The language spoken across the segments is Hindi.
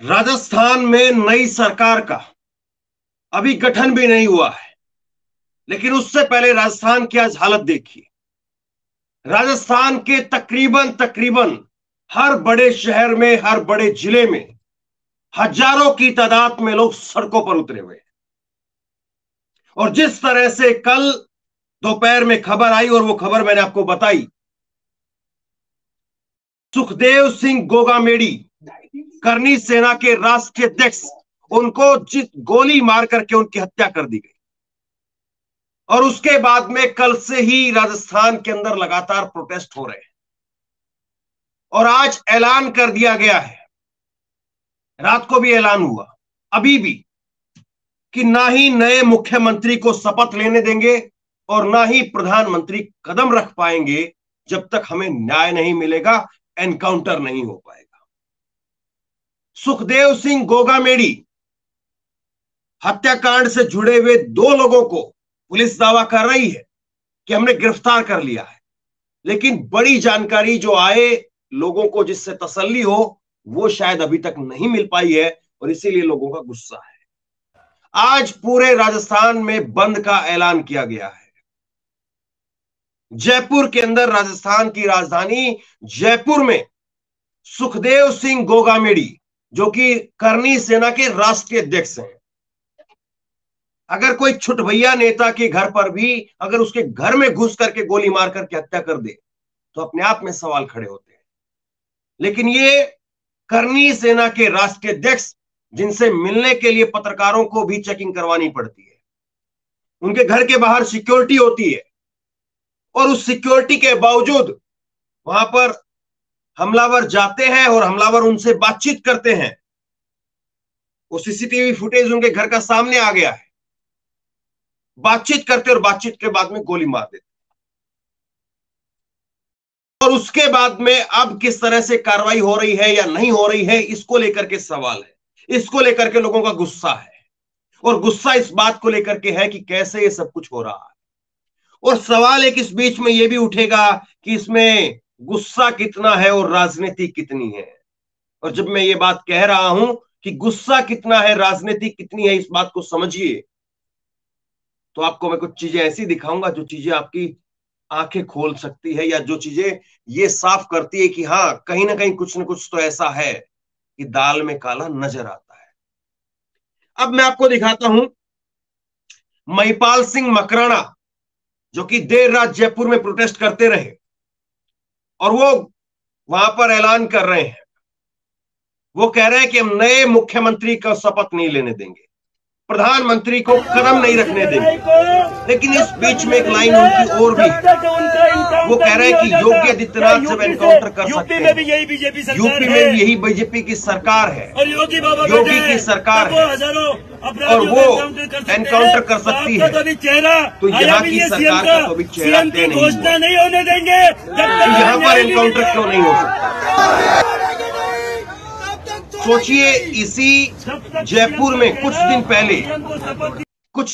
राजस्थान में नई सरकार का अभी गठन भी नहीं हुआ है, लेकिन उससे पहले राजस्थान की आज हालत देखिए। राजस्थान के तकरीबन तकरीबन हर बड़े शहर में, हर बड़े जिले में हजारों की तादाद में लोग सड़कों पर उतरे हुए हैं। और जिस तरह से कल दोपहर में खबर आई, और वो खबर मैंने आपको बताई, सुखदेव सिंह गोगामेडी करनी सेना के राष्ट्रीय अध्यक्ष, उनको जिस गोली मार करके उनकी हत्या कर दी गई। और उसके बाद में कल से ही राजस्थान के अंदर लगातार प्रोटेस्ट हो रहे हैं। और आज ऐलान कर दिया गया है, रात को भी ऐलान हुआ, अभी भी, कि ना ही नए मुख्यमंत्री को शपथ लेने देंगे और ना ही प्रधानमंत्री कदम रख पाएंगे जब तक हमें न्याय नहीं मिलेगा, एनकाउंटर नहीं हो पाएगा। सुखदेव सिंह गोगामेडी हत्याकांड से जुड़े हुए 2 लोगों को पुलिस दावा कर रही है कि हमने गिरफ्तार कर लिया है, लेकिन बड़ी जानकारी जो आए लोगों को, जिससे तसल्ली हो, वो शायद अभी तक नहीं मिल पाई है, और इसीलिए लोगों का गुस्सा है। आज पूरे राजस्थान में बंद का ऐलान किया गया है। जयपुर के अंदर, राजस्थान की राजधानी जयपुर में, सुखदेव सिंह गोगामेडी, जो कि करनी सेना के राष्ट्रीय अध्यक्ष हैं, अगर कोई छुटभैया नेता के घर पर भी अगर उसके घर में घुस करके गोली मार करके हत्या कर दे तो अपने आप में सवाल खड़े होते हैं। लेकिन ये करनी सेना के राष्ट्रीय अध्यक्ष, जिनसे मिलने के लिए पत्रकारों को भी चेकिंग करवानी पड़ती है, उनके घर के बाहर सिक्योरिटी होती है, और उस सिक्योरिटी के बावजूद वहां पर हमलावर जाते हैं और हमलावर उनसे बातचीत करते हैं। वो सीसीटीवी फुटेज उनके घर का सामने आ गया है। बातचीत करते और बातचीत के बाद में गोली मार देते। और उसके बाद में अब किस तरह से कार्रवाई हो रही है या नहीं हो रही है, इसको लेकर के सवाल है। इसको लेकर के लोगों का गुस्सा है, और गुस्सा इस बात को लेकर के है कि कैसे ये सब कुछ हो रहा है। और सवाल एक इस बीच में ये भी उठेगा कि इसमें गुस्सा कितना है और राजनीति कितनी है। और जब मैं ये बात कह रहा हूं कि गुस्सा कितना है, राजनीति कितनी है, इस बात को समझिए, तो आपको मैं कुछ चीजें ऐसी दिखाऊंगा जो चीजें आपकी आंखें खोल सकती है, या जो चीजें ये साफ करती है कि हाँ, कहीं ना कहीं कुछ ना कुछ तो ऐसा है कि दाल में काला नजर आता है। अब मैं आपको दिखाता हूं महिपाल सिंह मकराना, जो कि देर रात जयपुर में प्रोटेस्ट करते रहे, और वो वहां पर ऐलान कर रहे हैं, वो कह रहे हैं कि हम नए मुख्यमंत्री का शपथ नहीं लेने देंगे, प्रधानमंत्री को कदम नहीं रखने देंगे। लेकिन इस बीच में एक लाइन उनकी और भी है। वो कह रहे हैं कि योगी आदित्यनाथ जब एनकाउंटर कर सकते हैं, यूपी में भी यही बीजेपी की सरकार है, योगी की सरकार है, और वो एनकाउंटर कर सकती है, तो यहाँ की सरकार का तो भी चेहरा तय नहीं होने देंगे। यहाँ पर एनकाउंटर क्यों नहीं हो सकता? सोचिए, इसी जयपुर में कुछ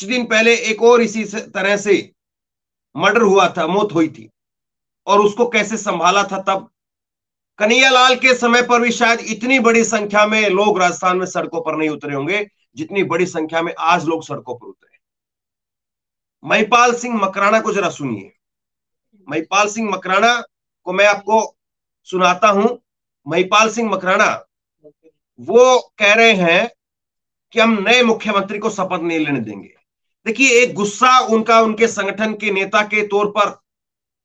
दिन पहले एक और इसी तरह से मर्डर हुआ था, मौत हुई थी, और उसको कैसे संभाला था। तब कन्हैयालाल के समय पर भी शायद इतनी बड़ी संख्या में लोग राजस्थान में सड़कों पर नहीं उतरे होंगे जितनी बड़ी संख्या में आज लोग सड़कों पर उतरे। महिपाल सिंह मकराना को जरा सुनिए। महिपाल सिंह मकराना को मैं आपको सुनाता हूं। महिपाल सिंह मकराना वो कह रहे हैं कि हम नए मुख्यमंत्री को शपथ नहीं लेने देंगे। देखिए, एक गुस्सा उनका उनके संगठन के नेता के तौर पर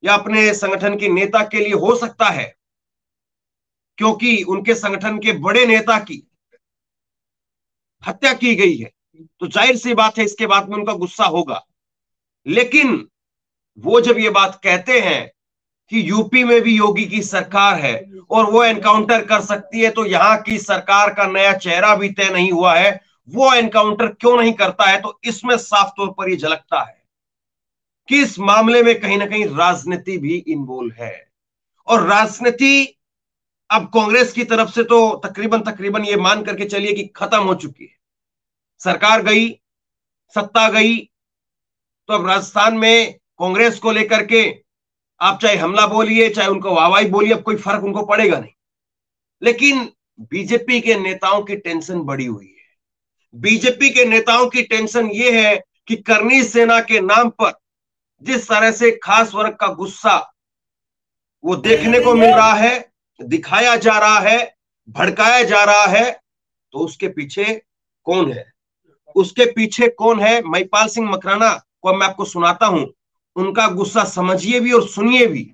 या अपने संगठन के नेता के लिए हो सकता है, क्योंकि उनके संगठन के बड़े नेता की हत्या की गई है, तो जाहिर सी बात है इसके बाद में उनका गुस्सा होगा। लेकिन वो जब ये बात कहते हैं कि यूपी में भी योगी की सरकार है और वो एनकाउंटर कर सकती है, तो यहाँ की सरकार का नया चेहरा भी तय नहीं हुआ है, वो एनकाउंटर क्यों नहीं करता है? तो इसमें साफ तौर पर यह झलकता है कि इस मामले में कहीं ना कहीं राजनीति भी इन्वॉल्व है। और राजनीति अब कांग्रेस की तरफ से तो तकरीबन ये मान करके चलिए कि खत्म हो चुकी है। सरकार गई, सत्ता गई, तो अब राजस्थान में कांग्रेस को लेकर के आप चाहे हमला बोलिए, चाहे उनको वाहवाही बोलिए, अब कोई फर्क उनको पड़ेगा नहीं। लेकिन बीजेपी के नेताओं की टेंशन बढ़ी हुई है। बीजेपी के नेताओं की टेंशन यह है कि करनी सेना के नाम पर जिस तरह से खास वर्ग का गुस्सा वो देखने को मिल रहा है, दिखाया जा रहा है, भड़काया जा रहा है, तो उसके पीछे कौन है? उसके पीछे कौन है? महिपाल सिंह मकराना को मैं आपको सुनाता हूं। उनका गुस्सा समझिए भी और सुनिए भी,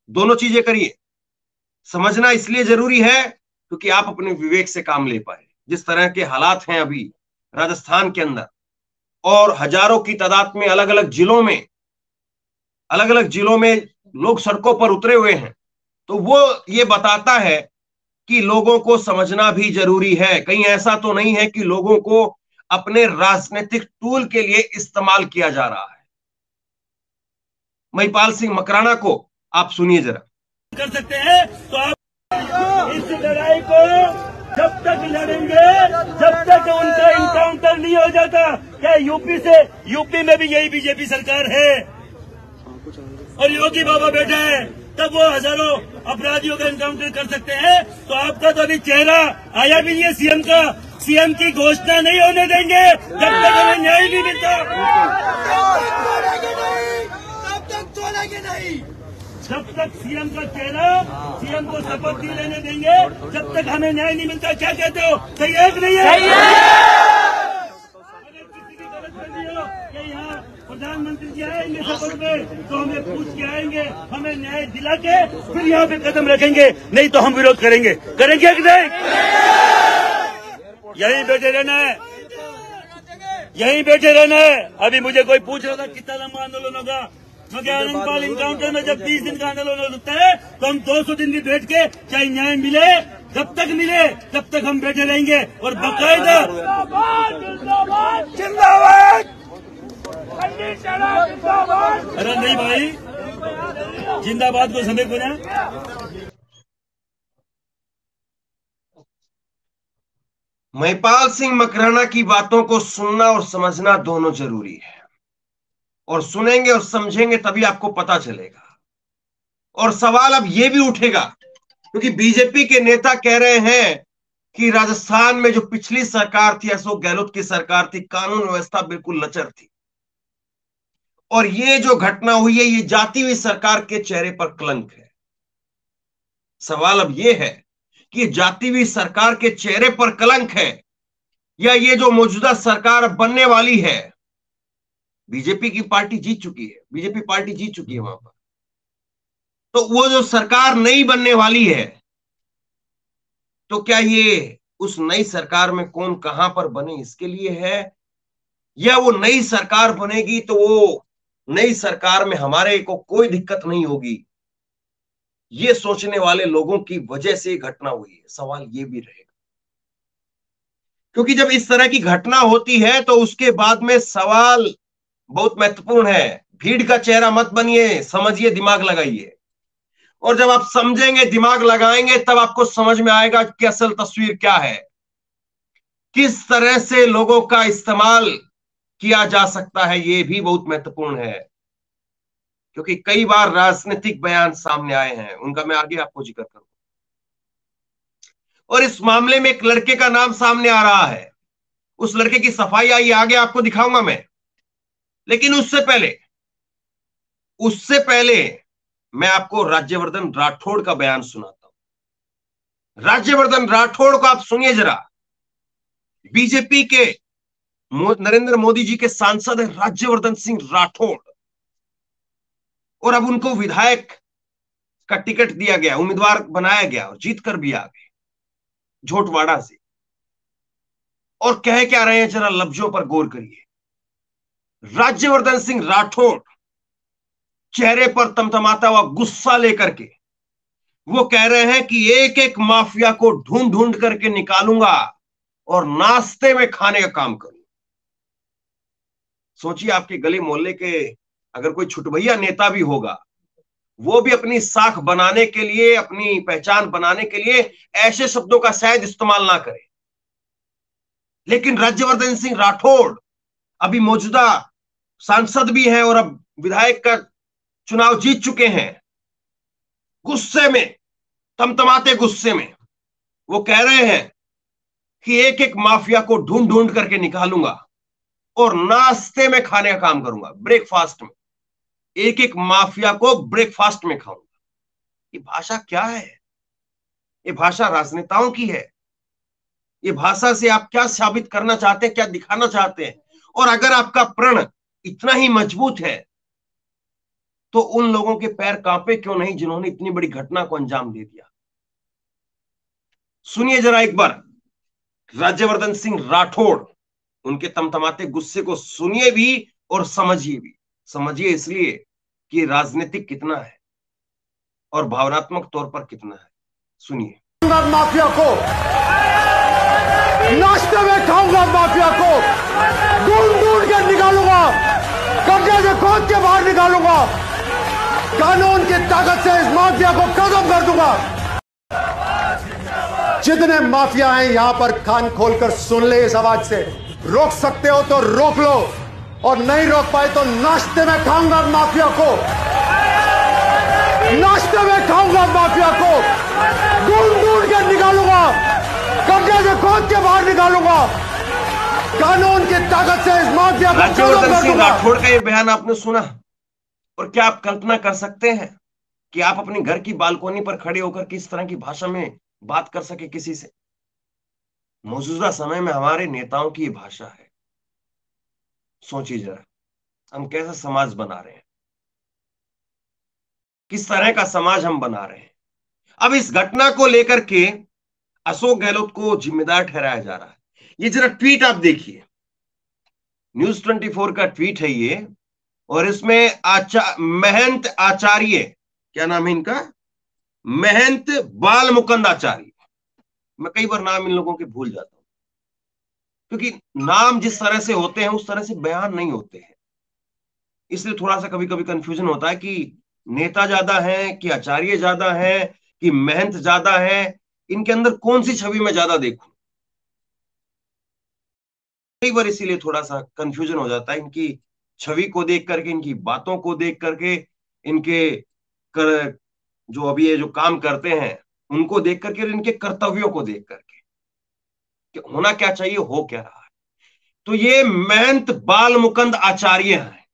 दोनों चीजें करिए। समझना इसलिए जरूरी है क्योंकि आप अपने विवेक से काम ले पाए। जिस तरह के हालात हैं अभी राजस्थान के अंदर, और हजारों की तादाद में अलग अलग जिलों में लोग सड़कों पर उतरे हुए हैं, तो वो ये बताता है कि लोगों को समझना भी जरूरी है। कहीं ऐसा तो नहीं है कि लोगों को अपने राजनीतिक टूल के लिए इस्तेमाल किया जा रहा है। महिपाल सिंह मकराना को आप सुनिए जरा। कर सकते हैं तो आप इस लड़ाई को जब तक लड़ेंगे जब तक उनका इनकाउंटर नहीं हो जाता। क्या यूपी में भी यही बीजेपी सरकार है और योगी बाबा बैठे हैं, तब वो हजारों अपराधियों का इनकाउंटर कर सकते हैं। तो आपका तो अभी चेहरा आया भी नहीं है सीएम का। सीएम की घोषणा नहीं होने देंगे जब तक हमें न्याय नहीं मिलता। जब तक सीएम का चेहरा, सीएम को शपथ नहीं लेने देंगे जब तक हमें न्याय नहीं मिलता। क्या कहते हो? सही है कि नहीं है? अगर किसी की गलतफहमी हो कि यहाँ प्रधानमंत्री जी आएंगे शपथ पे तो हमें पूछ के आएंगे, हमें न्याय दिला के फिर यहाँ पे कदम रखेंगे, नहीं तो हम विरोध करेंगे कि नहीं? यहीं बैठे रहना है, यहीं बैठे रहना है। अभी मुझे कोई पूछ रहा था कितना लंबा आंदोलन होगा। आनंदपाल इनकाउंटर में जब 20 दिन का आंदोलन होता है तो हम 200 दिन भी बैठ के चाहे न्याय मिले, जब तक मिले तब तक हम बैठे रहेंगे और बाकायदा जिंदाबाद। अरे नहीं भाई, जिंदाबाद को समय को ना। महिपाल सिंह मकराना की बातों को सुनना और समझना दोनों जरूरी है, और सुनेंगे और समझेंगे तभी आपको पता चलेगा। और सवाल अब यह भी उठेगा क्योंकि बीजेपी के नेता कह रहे हैं कि राजस्थान में जो पिछली सरकार थी, अशोक गहलोत की सरकार थी, कानून व्यवस्था बिल्कुल लचर थी, और ये जो घटना हुई है ये जाती हुई सरकार के चेहरे पर कलंक है। सवाल अब यह है कि जाती हुई सरकार के चेहरे पर कलंक है या ये जो मौजूदा सरकार बनने वाली है। बीजेपी की पार्टी जीत चुकी है, बीजेपी पार्टी जीत चुकी है वहां पर, तो वो जो सरकार नई बनने वाली है, तो क्या ये उस नई सरकार में कौन कहां पर बने इसके लिए है, या वो नई सरकार बनेगी तो वो नई सरकार में हमारे को कोई दिक्कत नहीं होगी, ये सोचने वाले लोगों की वजह से घटना हुई है। सवाल ये भी रहेगा क्योंकि जब इस तरह की घटना होती है तो उसके बाद में सवाल बहुत महत्वपूर्ण है। भीड़ का चेहरा मत बनिए, समझिए, दिमाग लगाइए, और जब आप समझेंगे, दिमाग लगाएंगे, तब आपको समझ में आएगा कि असल तस्वीर क्या है, किस तरह से लोगों का इस्तेमाल किया जा सकता है। यह भी बहुत महत्वपूर्ण है क्योंकि कई बार राजनीतिक बयान सामने आए हैं, उनका मैं आगे आपको जिक्र करूंगा। और इस मामले में एक लड़के का नाम सामने आ रहा है, उस लड़के की सफाई आई आगे आपको दिखाऊंगा मैं, लेकिन उससे पहले मैं आपको राज्यवर्धन राठौड़ का बयान सुनाता हूं। राज्यवर्धन राठौड़ को आप सुनिए जरा। बीजेपी के नरेंद्र मोदी जी के सांसद है राज्यवर्धन सिंह राठौड़, और अब उनको विधायक का टिकट दिया गया, उम्मीदवार बनाया गया और जीत कर भी आ गए झोटवाड़ा से। और कह क्या रहे हैं, जरा लफ्जों पर गौर करिए। राज्यवर्धन सिंह राठौड़ चेहरे पर तमतमाता हुआ गुस्सा लेकर के वो कह रहे हैं कि एक एक माफिया को ढूंढ ढूंढ करके निकालूंगा और नाश्ते में खाने का काम करूंगा। सोचिए, आपके गली मोहल्ले के अगर कोई छुटभैया नेता भी होगा, वो भी अपनी साख बनाने के लिए, अपनी पहचान बनाने के लिए ऐसे शब्दों का शायद इस्तेमाल ना करे, लेकिन राज्यवर्धन सिंह राठौड़ अभी मौजूदा सांसद भी हैं और अब विधायक का चुनाव जीत चुके हैं। गुस्से में, तमतमाते गुस्से में वो कह रहे हैं कि एक एक माफिया को ढूंढ ढूंढ करके निकालूंगा और नाश्ते में खाने का काम करूंगा, ब्रेकफास्ट में एक एक माफिया को ब्रेकफास्ट में खाऊंगा। ये भाषा क्या है? ये भाषा राजनेताओं की है। ये भाषा से आप क्या साबित करना चाहते हैं, क्या दिखाना चाहते हैं? और अगर आपका प्रण इतना ही मजबूत है तो उन लोगों के पैर कांपे क्यों नहीं जिन्होंने इतनी बड़ी घटना को अंजाम दे दिया। सुनिए जरा एक बार राज्यवर्धन सिंह राठौड़, उनके तमतमाते गुस्से को सुनिए भी और समझिए भी। समझिए इसलिए कि राजनीतिक कितना है और भावनात्मक तौर पर कितना है। सुनिए। माफिया को नाश्ते में खाऊंगा, माफिया को ढूंढ ढूंढ के निकालूंगा, कब्जे से खोद के बाहर निकालूंगा, कानून की ताकत से इस माफिया को खत्म कर दूंगा। जितने माफिया हैं यहां पर कान खोलकर सुन ले इस आवाज से। रोक सकते हो तो रोक लो और नहीं रोक पाए तो नाश्ते में खाऊंगा माफिया को, नाश्ते में खाऊंगा माफिया को, ढूंढ ढूंढ के निकालूंगा, कब्जे से खोद के बाहर निकालूंगा, कानून की ताकत से इस माफिया को राज्यवर्धन सिंह राठौड़ का ये बयान आपने सुना और क्या आप कल्पना कर सकते हैं कि आप अपने घर की बालकोनी पर खड़े होकर किस तरह की भाषा में बात कर सके किसी से? मौजूदा समय में हमारे नेताओं की ये भाषा है। सोचिए जरा, हम कैसा समाज बना रहे हैं, किस तरह का समाज हम बना रहे हैं। अब इस घटना को लेकर के अशोक गहलोत को जिम्मेदार ठहराया जा रहा है। ये जरा ट्वीट आप देखिए, न्यूज 24 का ट्वीट है ये, और इसमें महंत आचार्य, क्या नाम है इनका, महंत बाल मुकुंद आचार्य। मैं कई बार नाम इन लोगों के भूल जाता हूं क्योंकि नाम जिस तरह से होते हैं उस तरह से बयान नहीं होते हैं, इसलिए थोड़ा सा कभी कभी कंफ्यूजन होता है कि नेता ज्यादा है कि आचार्य ज्यादा है कि महंत ज्यादा है, इनके अंदर कौन सी छवि में ज्यादा देखूं। कई बार इसीलिए थोड़ा सा कंफ्यूजन हो जाता है, इनकी छवि को देख करके, इनकी बातों को देख करके, इनके जो अभी ये जो काम करते हैं उनको देख करके, इनके कर्तव्यों को देख करके कि होना क्या चाहिए हो क्या रहा है। तो ये महंत बाल मुकुंद आचार्य हैं,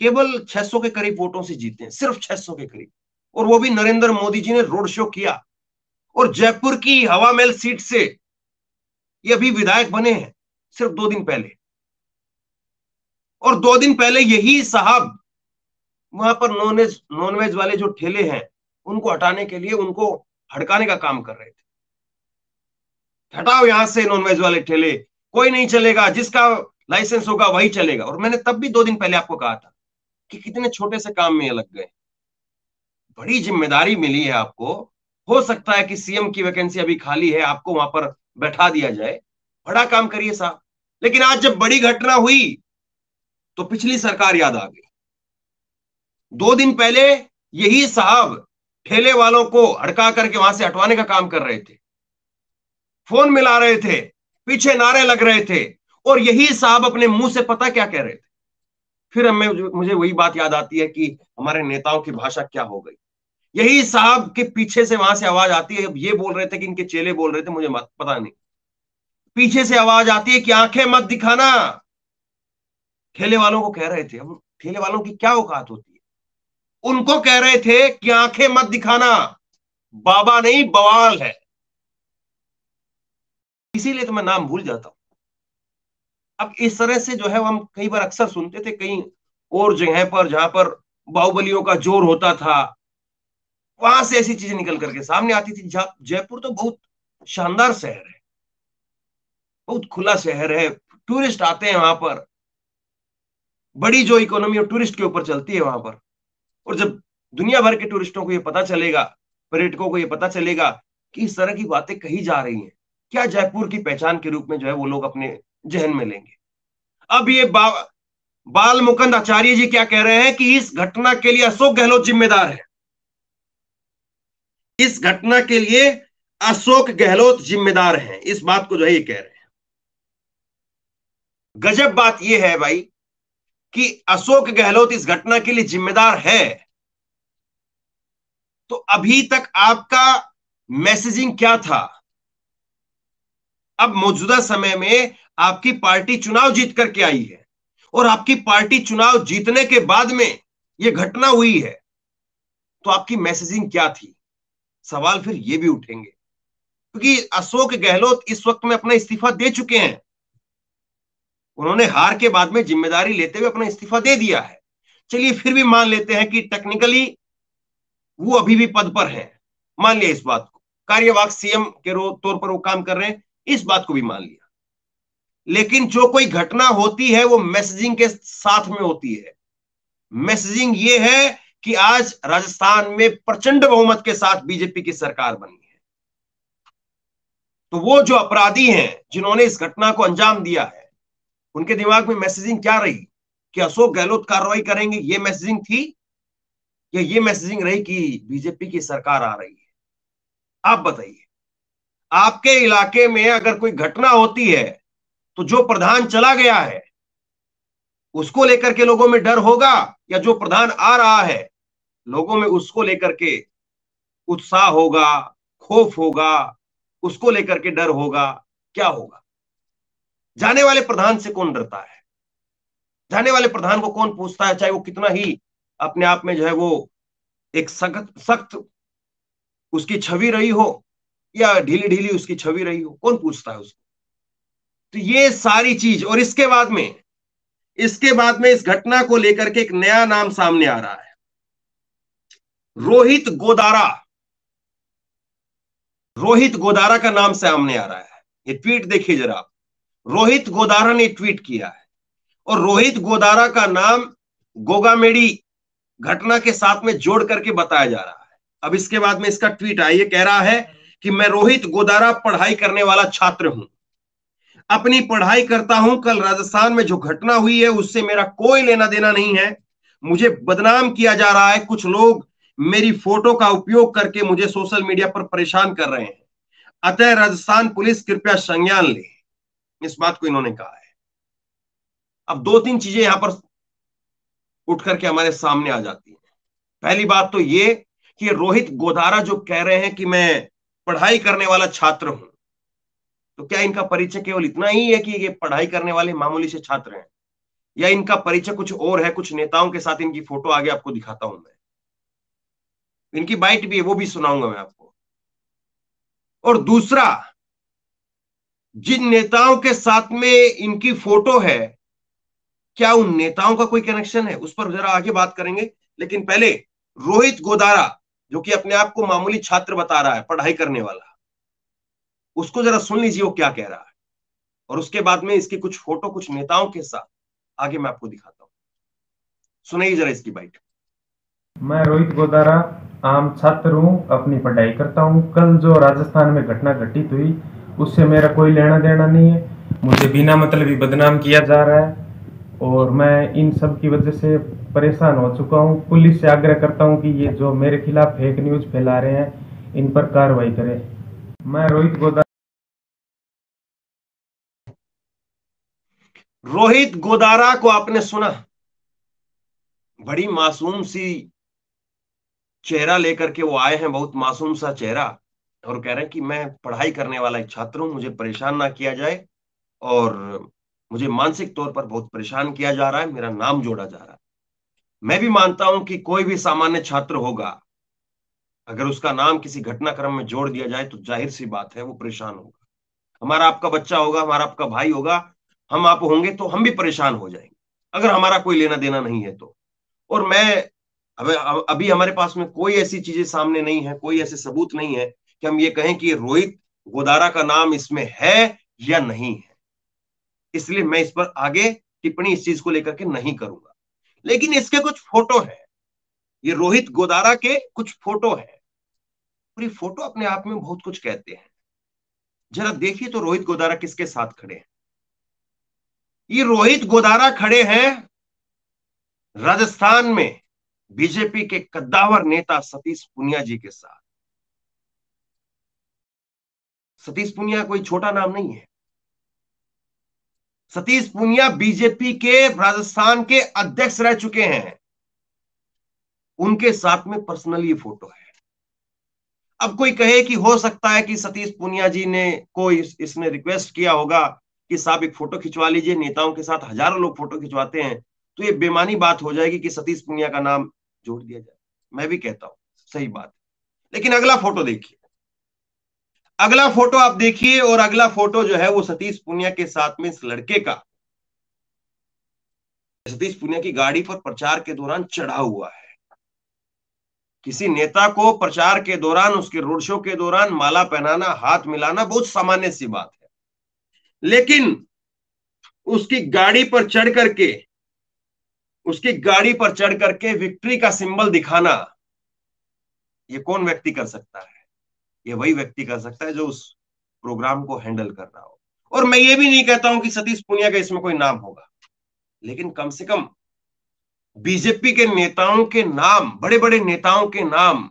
केवल 600 के करीब वोटों से जीते हैं, सिर्फ 600 के करीब, और वो भी नरेंद्र मोदी जी ने रोड शो किया और जयपुर की हवा महल सीट से ये अभी विधायक बने हैं सिर्फ 2 दिन पहले। और 2 दिन पहले यही साहब वहां पर नॉनवेज वाले जो ठेले हैं उनको हटाने के लिए, उनको हड़काने का काम कर रहे थे। हटाओ यहां से नॉनवेज वाले ठेले, कोई नहीं चलेगा, जिसका लाइसेंस होगा वही चलेगा। और मैंने तब भी 2 दिन पहले आपको कहा था कि कितने छोटे से काम में ये लग गए। बड़ी जिम्मेदारी मिली है आपको, हो सकता है कि सीएम की वैकेंसी अभी खाली है, आपको वहां पर बैठा दिया जाए, बड़ा काम करिए साहब। लेकिन आज जब बड़ी घटना हुई तो पिछली सरकार याद आ गई। 2 दिन पहले यही साहब ठेले वालों को हड़का करके वहां से हटवाने का काम कर रहे थे, फोन मिला रहे थे, पीछे नारे लग रहे थे, और यही साहब अपने मुंह से पता क्या कह रहे थे। फिर मुझे वही बात याद आती है कि हमारे नेताओं की भाषा क्या हो गई। यही साहब के पीछे से वहां से आवाज आती है, ये बोल रहे थे कि इनके चेले बोल रहे थे, मुझे पता नहीं, पीछे से आवाज आती है कि आंखें मत दिखाना। ठेले वालों को कह रहे थे, हम ठेले वालों की क्या औकात होती है, उनको कह रहे थे कि आंखें मत दिखाना, बाबा नहीं बवाल है। इसीलिए तो मैं नाम भूल जाता हूं। अब इस तरह से जो है हम कई बार अक्सर सुनते थे कहीं और जगह पर जहां पर बाहुबलियों का जोर होता था, वहां से ऐसी चीजें निकल करके सामने आती थी। जयपुर तो बहुत शानदार शहर है, बहुत खुला शहर है, टूरिस्ट आते हैं वहां पर, बड़ी जो इकोनॉमी और टूरिस्ट के ऊपर चलती है वहां पर। और जब दुनिया भर के टूरिस्टों को ये पता चलेगा, पर्यटकों को ये पता चलेगा कि इस तरह की बातें कही जा रही हैं, क्या जयपुर की पहचान के रूप में जो है वो लोग अपने जहन में लेंगे। अब ये बाल मुकुंद आचार्य जी क्या कह रहे हैं कि इस घटना के लिए अशोक गहलोत जिम्मेदार है, इस घटना के लिए अशोक गहलोत जिम्मेदार हैं, इस बात को जो है ये कह रहे हैं। गजब बात यह है भाई कि अशोक गहलोत इस घटना के लिए जिम्मेदार है, तो अभी तक आपका मैसेजिंग क्या था, अब मौजूदा समय में आपकी पार्टी चुनाव जीत करके आई है और आपकी पार्टी चुनाव जीतने के बाद में यह घटना हुई है, तो आपकी मैसेजिंग क्या थी? सवाल फिर ये भी उठेंगे, क्योंकि अशोक गहलोत इस वक्त में अपना इस्तीफा दे चुके हैं। उन्होंने हार के बाद में जिम्मेदारी लेते हुए अपना इस्तीफा दे दिया है। चलिए फिर भी मान लेते हैं कि टेक्निकली वो अभी भी पद पर हैं, मान लिया इस बात को, कार्यवाहक सीएम के तौर पर वो काम कर रहे हैं, इस बात को भी मान लिया। लेकिन जो कोई घटना होती है वो मैसेजिंग के साथ में होती है। मैसेजिंग ये है कि आज राजस्थान में प्रचंड बहुमत के साथ बीजेपी की सरकार बनी है, तो वो जो अपराधी हैं जिन्होंने इस घटना को अंजाम दिया है, उनके दिमाग में मैसेजिंग क्या रही कि अशोक गहलोत कार्रवाई करेंगे, ये मैसेजिंग थी, या ये मैसेजिंग रही कि बीजेपी की सरकार आ रही है? आप बताइए, आपके इलाके में अगर कोई घटना होती है तो जो प्रधान चला गया है उसको लेकर के लोगों में डर होगा, या जो प्रधान आ रहा है लोगों में उसको लेकर के उत्साह होगा, खौफ होगा, उसको लेकर के डर होगा? क्या होगा? जाने वाले प्रधान से कौन डरता है? जाने वाले प्रधान को कौन पूछता है, चाहे वो कितना ही अपने आप में जो है वो एक सख्त उसकी छवि रही हो या ढीली ढीली उसकी छवि रही हो, कौन पूछता है उसको? तो ये सारी चीज, और इसके बाद में इस घटना को लेकर के एक नया नाम सामने आ रहा है, रोहित गोदारा। रोहित गोदारा का नाम सामने आ रहा है। ये ट्वीट देखिए जरा आप, रोहित गोदारा ने ट्वीट किया है, और रोहित गोदारा का नाम गोगामेडी घटना के साथ में जोड़ करके बताया जा रहा है। अब इसके बाद में इसका ट्वीट आया, ये कह रहा है कि मैं रोहित गोदारा पढ़ाई करने वाला छात्र हूं, अपनी पढ़ाई करता हूं। कल राजस्थान में जो घटना हुई है उससे मेरा कोई लेना देना नहीं है। मुझे बदनाम किया जा रहा है, कुछ लोग मेरी फोटो का उपयोग करके मुझे सोशल मीडिया पर परेशान कर रहे हैं, अतः राजस्थान पुलिस कृपया संज्ञान ले। इस बात को इन्होंने कहा है। अब दो तीन चीजें यहां पर उठ करके हमारे सामने आ जाती हैं। पहली बात तो ये कि रोहित गोदारा जो कह रहे हैं कि मैं पढ़ाई करने वाला छात्र हूं, तो क्या इनका परिचय केवल इतना ही है कि ये पढ़ाई करने वाले मामूली से छात्र हैं, या इनका परिचय कुछ और है? कुछ नेताओं के साथ इनकी फोटो आगे आपको दिखाता हूं मैं, इनकी बाइट भी है, वो भी सुनाऊंगा मैं आपको। और दूसरा, जिन नेताओं के साथ में इनकी फोटो है, क्या उन नेताओं का कोई कनेक्शन है? उस पर जरा आगे बात करेंगे। लेकिन पहले रोहित गोदारा, जो कि अपने आप को मामूली छात्र बता रहा है, पढ़ाई करने वाला, उसको जरा सुन लीजिए वो क्या कह रहा है, और उसके बाद में इसकी कुछ फोटो कुछ नेताओं के साथ आगे मैं आपको दिखाता हूं। सुनिए जरा इसकी बाइट। मैं रोहित गोदारा आम छात्र हूं, अपनी पढ़ाई करता हूं। कल जो राजस्थान में घटना घटित हुई उससे मेरा कोई लेना देना नहीं है। मुझे बिना मतलब ही बदनाम किया जा रहा है और मैं इन सब की वजह से परेशान हो चुका हूं। पुलिस से आग्रह करता हूं कि ये जो मेरे खिलाफ फेक न्यूज फैला रहे हैं इन पर कार्रवाई करें। मैं रोहित गोदारा को आपने सुना, बड़ी मासूम सी चेहरा लेकर के वो आए हैं, बहुत मासूम सा चेहरा, और कह रहे हैं कि मैं पढ़ाई करने वाला एक छात्र हूं, मुझे परेशान ना किया जाए, और मुझे मानसिक तौर पर बहुत परेशान किया जा रहा है, मेरा नाम जोड़ा जा रहा है। मैं भी मानता हूं कि कोई भी सामान्य छात्र होगा, अगर उसका नाम किसी घटनाक्रम में जोड़ दिया जाए तो जाहिर सी बात है वो परेशान होगा। हमारा आपका बच्चा होगा, हमारा आपका भाई होगा, हम आप होंगे तो हम भी परेशान हो जाएंगे, अगर हमारा कोई लेना देना नहीं है तो। और मैं अभी हमारे पास में कोई ऐसी चीजें सामने नहीं है, कोई ऐसे सबूत नहीं है कि हम ये कहें कि रोहित गोदारा का नाम इसमें है या नहीं है, इसलिए मैं इस पर आगे टिप्पणी इस चीज को लेकर के नहीं करूंगा। लेकिन इसके कुछ फोटो है, ये रोहित गोदारा के कुछ फोटो है, पूरी फोटो अपने आप में बहुत कुछ कहते हैं। जरा देखिए तो रोहित गोदारा किसके साथ खड़े हैं। ये रोहित गोदारा खड़े हैं राजस्थान में बीजेपी के कद्दावर नेता सतीश पूनिया जी के साथ। सतीश पूनिया कोई छोटा नाम नहीं है। सतीश पूनिया बीजेपी के राजस्थान के अध्यक्ष रह चुके हैं, उनके साथ में पर्सनल ये फोटो है। अब कोई कहे कि हो सकता है कि सतीश पूनिया जी ने इसने रिक्वेस्ट किया होगा कि साहब एक फोटो खिंचवा लीजिए, नेताओं के साथ हजारों लोग फोटो खिंचवाते हैं, तो ये बेमानी बात हो जाएगी कि सतीश पूनिया का नाम जोड़ दिया जाए। मैं भी कहता हूं सही बात, लेकिन अगला फोटो देखिए, अगला फोटो आप देखिए, और अगला फोटो जो है वो सतीश पूनिया के साथ में इस लड़के का, सतीश पूनिया की गाड़ी पर प्रचार के दौरान चढ़ा हुआ है। किसी नेता को प्रचार के दौरान, उसके रोड शो के दौरान माला पहनाना, हाथ मिलाना बहुत सामान्य सी बात है, लेकिन उसकी गाड़ी पर चढ़ करके विक्ट्री का सिंबल दिखाना, ये कौन व्यक्ति कर सकता है? ये वही व्यक्ति कर सकता है जो उस प्रोग्राम को हैंडल कर रहा हो। और मैं ये भी नहीं कहता हूं कि सतीश पूनिया का इसमें कोई नाम होगा, लेकिन कम से कम बीजेपी के नेताओं के नाम, बड़े बड़े नेताओं के नाम,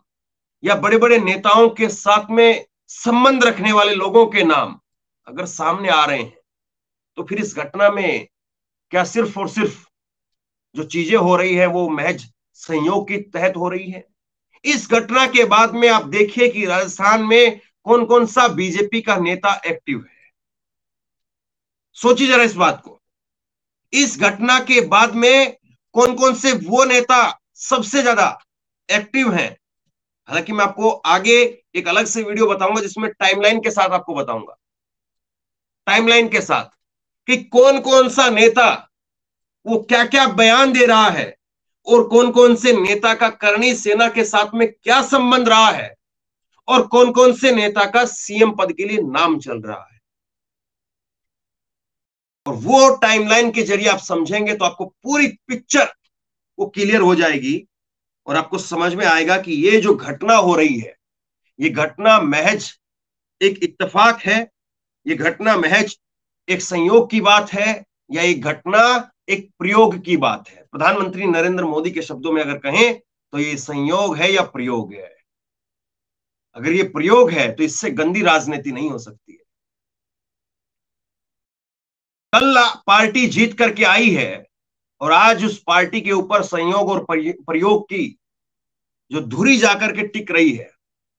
या बड़े बड़े नेताओं के साथ में संबंध रखने वाले लोगों के नाम अगर सामने आ रहे हैं, तो फिर इस घटना में क्या सिर्फ और सिर्फ जो चीजें हो रही है वो महज संयोग के तहत हो रही है? इस घटना के बाद में आप देखिए कि राजस्थान में कौन कौन सा बीजेपी का नेता एक्टिव है। सोचिए जरा इस बात को। इस घटना के बाद में कौन कौन से वो नेता सबसे ज्यादा एक्टिव हैं। हालांकि मैं आपको आगे एक अलग से वीडियो बताऊंगा जिसमें टाइमलाइन के साथ आपको बताऊंगा, टाइमलाइन के साथ, कि कौन कौन सा नेता वो क्या क्या बयान दे रहा है, और कौन कौन से नेता का करणी सेना के साथ में क्या संबंध रहा है, और कौन कौन से नेता का सीएम पद के लिए नाम चल रहा है। और वो टाइमलाइन के जरिए आप समझेंगे तो आपको पूरी पिक्चर वो क्लियर हो जाएगी, और आपको समझ में आएगा कि ये जो घटना हो रही है, ये घटना महज एक इत्तेफाक है, ये घटना महज एक संयोग की बात है, या एक घटना एक प्रयोग की बात है। प्रधानमंत्री नरेंद्र मोदी के शब्दों में अगर कहें तो ये संयोग है या प्रयोग है। अगर ये प्रयोग है तो इससे गंदी राजनीति नहीं हो सकती है। कल पार्टी जीत करके आई है, और आज उस पार्टी के ऊपर संयोग और प्रयोग की जो धुरी जाकर के टिक रही है,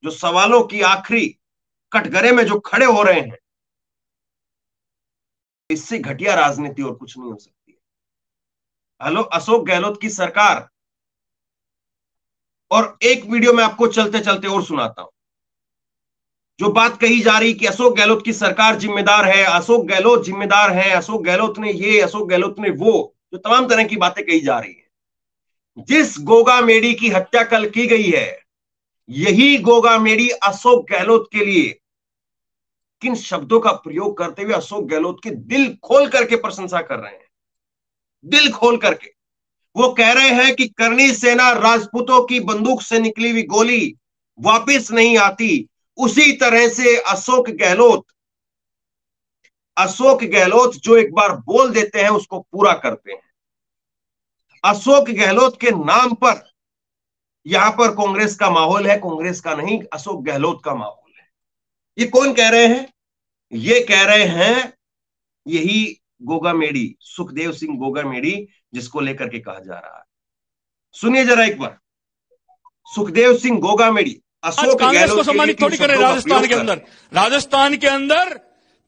जो सवालों की आखिरी कटघरे में जो खड़े हो रहे हैं, इससे घटिया राजनीति और कुछ नहीं हो सकती है। हेलो, अशोक गहलोत की सरकार, और एक वीडियो में आपको चलते चलते और सुनाता हूं, जो बात कही जा रही कि अशोक गहलोत की सरकार जिम्मेदार है, अशोक गहलोत जिम्मेदार है, अशोक गहलोत ने ये, अशोक गहलोत ने वो, जो तमाम तरह की बातें कही जा रही है। जिस गोगा मेडी की हत्या कल की गई है, यही गोगा मेडी अशोक गहलोत के लिए किन शब्दों का प्रयोग करते हुए अशोक गहलोत की दिल खोल करके प्रशंसा कर रहे हैं। दिल खोल करके वो कह रहे हैं कि करणी सेना राजपूतों की बंदूक से निकली हुई गोली वापस नहीं आती, उसी तरह से अशोक गहलोत जो एक बार बोल देते हैं उसको पूरा करते हैं। अशोक गहलोत के नाम पर यहां पर कांग्रेस का माहौल है, कांग्रेस का नहीं, अशोक गहलोत का माहौल है। ये कौन कह रहे हैं? ये कह रहे हैं यही गोगा मेडी, सुखदेव सिंह गोगा मेडी, जिसको लेकर के कहा जा रहा है। सुनिए जरा एक बार, सुखदेव सिंह गोगा मेडी अशोक कांग्रेस को गहलोत सम्मानित थोड़ी करे। राजस्थान के अंदर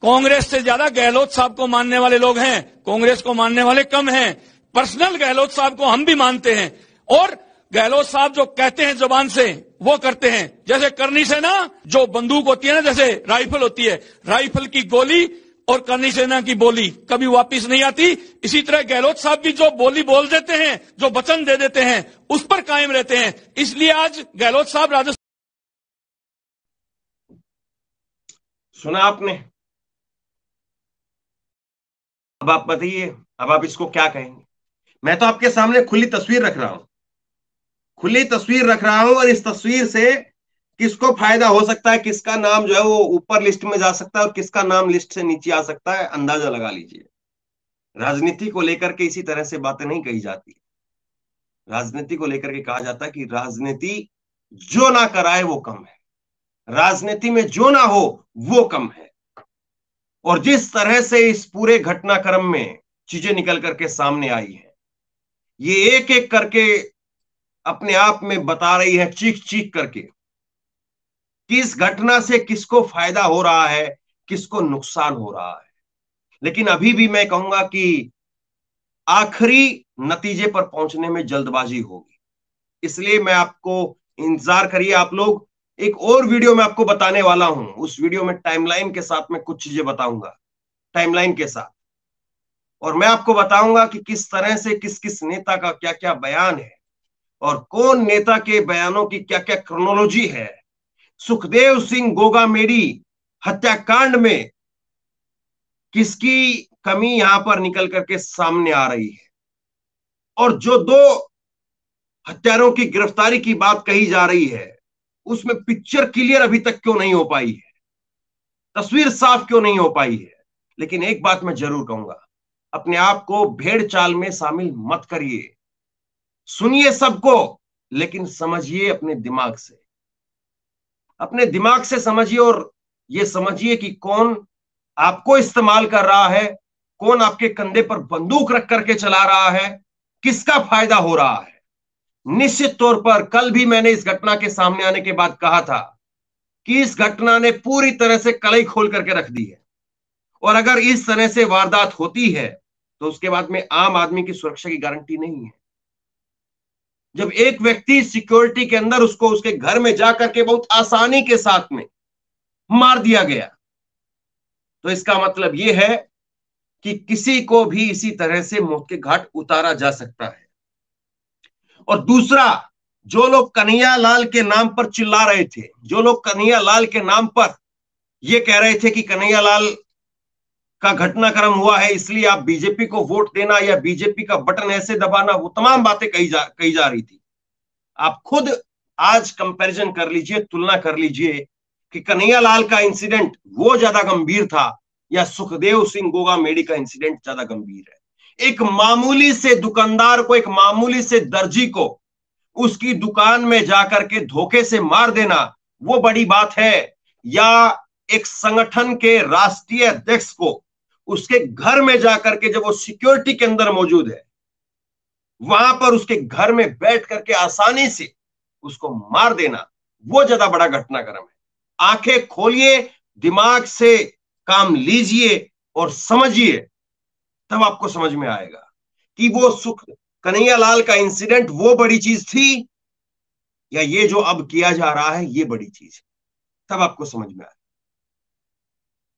कांग्रेस से ज्यादा गहलोत साहब को मानने वाले लोग हैं, कांग्रेस को मानने वाले कम हैं। पर्सनल गहलोत साहब को हम भी मानते हैं, और गहलोत साहब जो कहते हैं जुबान से वो करते हैं। जैसे करनी सेना जो बंदूक होती है ना, जैसे राइफल होती है, राइफल की गोली और करनी सेना की बोली कभी वापस नहीं आती। इसी तरह गहलोत साहब भी जो बोली बोल देते हैं, जो वचन दे देते हैं, उस पर कायम रहते हैं। इसलिए आज गहलोत साहब राजस्थान। सुना आपने? अब आप बताइए, अब आप इसको क्या कहेंगे? मैं तो आपके सामने खुली तस्वीर रख रहा हूं, खुली तस्वीर रख रहा हूं, और इस तस्वीर से किसको फायदा हो सकता है, किसका नाम जो है वो ऊपर लिस्ट में जा सकता है और किसका नाम लिस्ट से नीचे आ सकता है, अंदाजा लगा लीजिए। राजनीति को लेकर के इसी तरह से बातें नहीं कही जाती। राजनीति को लेकर के कहा जाता है कि राजनीति जो ना कराए वो कम है, राजनीति में जो ना हो वो कम है। और जिस तरह से इस पूरे घटनाक्रम में चीजें निकल करके सामने आई है, ये एक एक करके अपने आप में बता रही है, चीख चीख करके कि इस घटना से किसको फायदा हो रहा है, किसको नुकसान हो रहा है। लेकिन अभी भी मैं कहूंगा कि आखिरी नतीजे पर पहुंचने में जल्दबाजी होगी, इसलिए मैं आपको इंतजार करिए। आप लोग, एक और वीडियो में आपको बताने वाला हूं, उस वीडियो में टाइमलाइन के साथ मैं कुछ चीजें बताऊंगा, टाइमलाइन के साथ, और मैं आपको बताऊंगा कि किस तरह से किस किस नेता का क्या क्या बयान है और कौन नेता के बयानों की क्या क्या क्रोनोलॉजी है। सुखदेव सिंह गोगामेडी हत्याकांड में किसकी कमी यहां पर निकल करके सामने आ रही है, और जो दो हत्यारों की गिरफ्तारी की बात कही जा रही है उसमें पिक्चर क्लियर अभी तक क्यों नहीं हो पाई है, तस्वीर साफ क्यों नहीं हो पाई है। लेकिन एक बात मैं जरूर कहूंगा, अपने आप को भेड़ चाल में शामिल मत करिए। सुनिए सबको, लेकिन समझिए अपने दिमाग से, अपने दिमाग से समझिए, और ये समझिए कि कौन आपको इस्तेमाल कर रहा है, कौन आपके कंधे पर बंदूक रख करके चला रहा है, किसका फायदा हो रहा है। निश्चित तौर पर कल भी मैंने इस घटना के सामने आने के बाद कहा था कि इस घटना ने पूरी तरह से कलई खोल करके रख दी है, और अगर इस तरह से वारदात होती है तो उसके बाद में आम आदमी की सुरक्षा की गारंटी नहीं है। जब एक व्यक्ति सिक्योरिटी के अंदर उसको उसके घर में जाकर के बहुत आसानी के साथ में मार दिया गया, तो इसका मतलब यह है कि किसी को भी इसी तरह से मौत के घाट उतारा जा सकता है। और दूसरा, जो लोग कन्हैया लाल के नाम पर चिल्ला रहे थे, जो लोग कन्हैया लाल के नाम पर यह कह रहे थे कि कन्हैया लाल का घटनाक्रम हुआ है इसलिए आप बीजेपी को वोट देना या बीजेपी का बटन ऐसे दबाना, वो तमाम बातें कही जा रही थी। आप खुद आज कंपैरिजन कर लीजिए, तुलना कर लीजिए कि कन्हैया लाल का इंसिडेंट वो ज्यादा गंभीर था या सुखदेव सिंह गोगामेडी का इंसिडेंट ज्यादा गंभीर है। एक मामूली से दुकानदार को, एक मामूली से दर्जी को उसकी दुकान में जाकर के धोखे से मार देना वो बड़ी बात है, या एक संगठन के राष्ट्रीय अध्यक्ष को उसके घर में जाकर के, जब वो सिक्योरिटी के अंदर मौजूद है, वहां पर उसके घर में बैठ करके आसानी से उसको मार देना, वो ज्यादा बड़ा घटनाक्रम है। आंखें खोलिए, दिमाग से काम लीजिए और समझिए, तब आपको समझ में आएगा कि वो कन्हैया लाल का इंसिडेंट वो बड़ी चीज थी या ये जो अब किया जा रहा है ये बड़ी चीज है। तब आपको समझ में आएगा,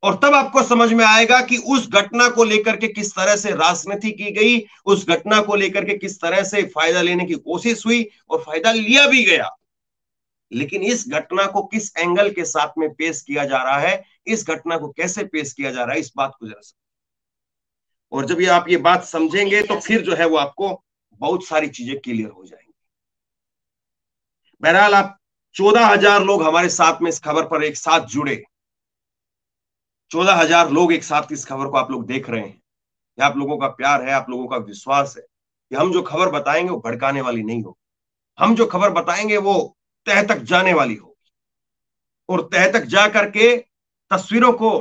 और तब आपको समझ में आएगा कि उस घटना को लेकर के किस तरह से राजनीति की गई, उस घटना को लेकर के किस तरह से फायदा लेने की कोशिश हुई और फायदा लिया भी गया। लेकिन इस घटना को किस एंगल के साथ में पेश किया जा रहा है, इस घटना को कैसे पेश किया जा रहा है, इस बात को जरा समझिए। और जब ये आप ये बात समझेंगे तो फिर जो है वो आपको बहुत सारी चीजें क्लियर हो जाएंगी। बहरहाल, आप 14,000 लोग हमारे साथ में इस खबर पर एक साथ जुड़े, 14,000 लोग एक साथ इस खबर को आप लोग देख रहे हैं। ये आप लोगों का प्यार है, आप लोगों का विश्वास है कि हम जो खबर बताएंगे वो भड़काने वाली नहीं होगी, हम जो खबर बताएंगे वो तह तक जाने वाली होगी, और तह तक जा करके तस्वीरों को,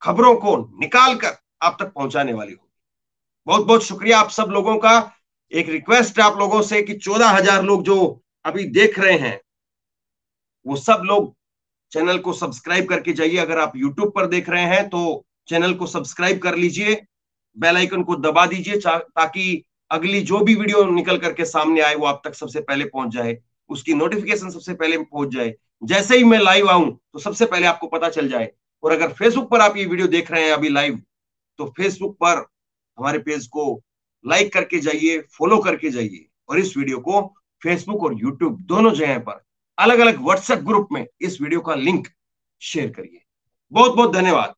खबरों को निकाल कर आप तक पहुंचाने वाली होगी। बहुत बहुत शुक्रिया आप सब लोगों का। एक रिक्वेस्ट है आप लोगों से कि 14,000 लोग जो अभी देख रहे हैं वो सब लोग चैनल को सब्सक्राइब करके जाइए। अगर आप यूट्यूब पर देख रहे हैं तो चैनल को सब्सक्राइब कर लीजिए, बेल आइकन को दबा दीजिए ताकि अगली जो भी वीडियो निकल करके सामने आए वो आप तक सबसे पहले पहुंच जाए, उसकी नोटिफिकेशन सबसे पहले पहुंच जाए। जैसे ही मैं लाइव आऊं तो सबसे पहले आपको पता चल जाए। और अगर फेसबुक पर आप ये वीडियो देख रहे हैं अभी लाइव, तो फेसबुक पर हमारे पेज को लाइक करके जाइए, फॉलो करके जाइए, और इस वीडियो को फेसबुक और यूट्यूब दोनों जगह पर अलग अलग व्हाट्सएप ग्रुप में इस वीडियो का लिंक शेयर करिए। बहुत बहुत धन्यवाद।